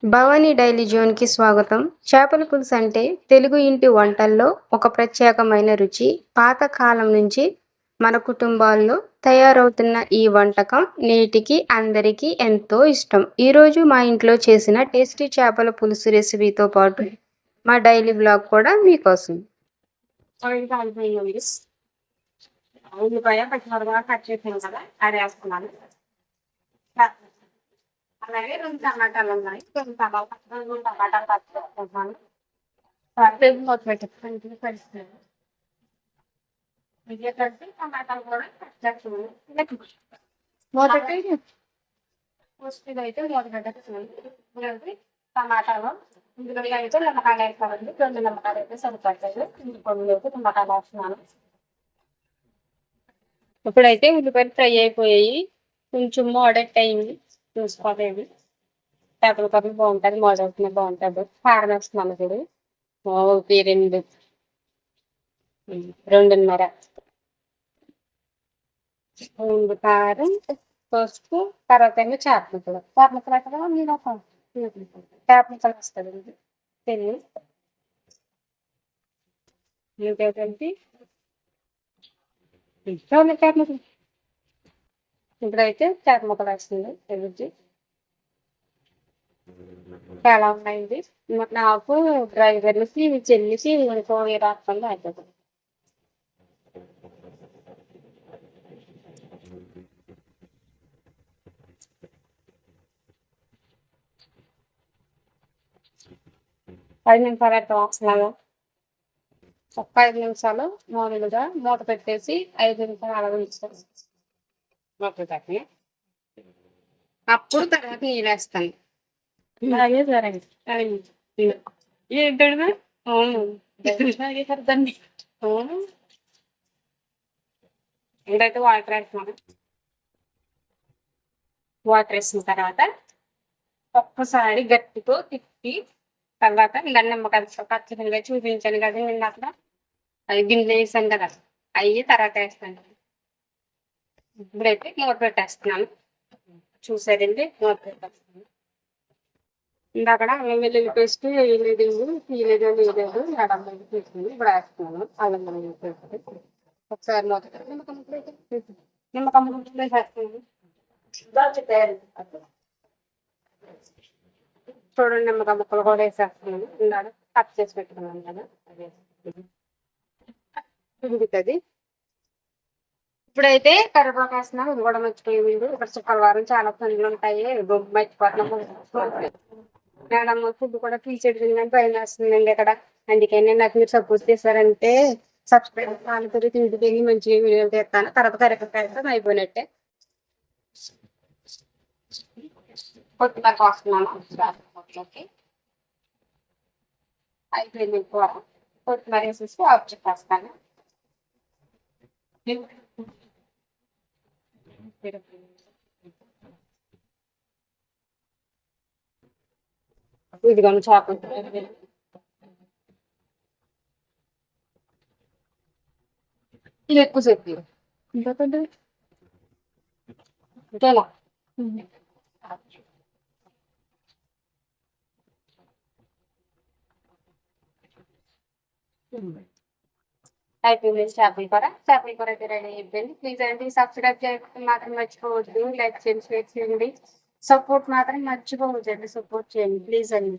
Bhavani daily జోన్‌కి స్వాగతం. చేపల పులుసు అంటే తెలుగు ఇంటి వంటల్లో ఒక ప్రత్యేకమైన రుచి. పాతకాలం నుంచి మన కుటుంబాల్లో తయారవుతున్న ఈ వంటకం నేటికి అందరికీ ఎంతో ఇష్టం. ఈరోజు మా ఇంట్లో చేసిన టేస్టీ చేపల పులుసు రెసిపీతో పాటు మా డైలీ వ్లాగ్ కూడా మీకోసం. ఉల్లిపాయ పచ్చిమిరపకాయ కట్ చేసాను కదా అది వేసుకున్నాను. అలాగే 2 టమాటాలు ఉన్నాయి. 2 టమాటాలు కట్ చేసుకుంటున్నాను. మూత పెట్టుకుంటే కలుస్తున్నాను. ఇది కలిసి టమాటాలు కూడా కట్ చేస్తున్నాను. మూత పెట్టి పుష్టిగా అయితే మూత పెట్టేస్తున్నాను. టమాటాలు ఇందులో అయితే నిమ్మకాయలు వేసుకోవాలి. 2 నిమ్మకాయలు అయితే సరిపడతాయి. ఇంకొన్ని నిమ్మకాయలు వేస్తున్నాను. ఇప్పుడైతే ఉల్లిపాయలు ఫ్రై అయిపోయాయి. కొంచెం మోడెట్ అయింది చూసుకోలేదు. చేపల కర్రీ బాగుంటుంది, మోడెట్నే బాగుంటుంది. కారం వేస్తున్నాను ఇప్పుడు. 2 2.5 స్పూన్లు కారం, పసుపు, తర్వాత ఏమో చేప ముక్కలు కదా నేను చేప ముక్కలు వస్తుంది తెలియదు ఇంకేంటి ఇప్పుడైతే చేప ముక్కలు వేస్తుంది తెలిసి చాలా ఉన్నాయండి. నాకు డ్రైవర్లకి చెల్లికి ఇంకో రాకుండా అయిపోతుంది. ఐదు నిమిషాలు అయితే వస్తున్నాను. ఒక 5 నిమిషాలు మామూలుగా మూత పెట్టేసి 5 నిమిషాలు అలా ఉంచుతాను. మూత పెట్టి అప్పుడు తర్వాత నీళ్ళు వేస్తాను. అలాగే సరే ఏంటంటే అర్థండి. ఇదైతే వాటర్ వేస్తున్నాను. వాటర్ వేసిన తర్వాత ఒక్కసారి గట్టితో తిప్పి తర్వాత ఇంకా నిమ్మకాయ పచ్చడిగా చూపించాను కదా నేను అక్కడ అది గిన్నె వేసాను కదా అవి తర్వాత వేస్తాను. ఇప్పుడైతే మూత పెట్టేస్తున్నాను. చూసారండి మూత పెట్టేస్తాను. ఇందాక అల్లం వెల్లుల్లి పేస్ట్ వేయలేదు తీయలేదు వేయలేదు అల్లం వెల్లుల్లి తీసుకుని ఇప్పుడు వేస్తున్నాను. అల్లం వెల్లుల్లి పేస్ట్ ఒకసారి మూత నిమ్మకం వేసేస్తున్నాను. చూడండి నిమ్మకాయ ముక్కలు కూడా వేసేస్తున్నాను. ఇందాక కట్ చేసి పెట్టుకున్నాను కదా అదే పిండుతుంది. ఇప్పుడైతే కరివేపాకు వేస్తున్నాం. ఇది కూడా మర్చిపోయింది. ఇక్కడ శుక్రవారం చాలా పనులు ఉంటాయి. మర్చిపోతున్నాము. మేడం ఫుడ్ కూడా తీసేటండి భయం వేస్తుందండి ఇక్కడ. అందుకని నాకు మీరు సపోర్ట్ చేశారంటే సబ్స్క్రైబ్ వాళ్ళతో తిండి మంచిగా వీడియోలు తీస్తాను. తర్వాత కరివేపాకు అయిపోయినట్టే కొత్తిమీర కోస్తున్నాను. అయిపోయింది కూర. కొత్తిమీర వేసేసి ఆఫ్ చెప్పేస్తాను. ఇదిగో చేప ఇది ఎక్కువసేపు ఇంకొకటి ఇంకేలా అయిపోయింది. చేపల కూర అయితే రెడీ అయిపోయింది. ప్లీజ్ అండి సబ్స్క్రైబ్ చేయడం మాత్రం మర్చిపోవద్దు. లైక్ చేయండి, షేర్ చేయండి. సపోర్ట్ మాత్రం మర్చిపోవద్దండి. సపోర్ట్ చేయండి ప్లీజ్ అండి.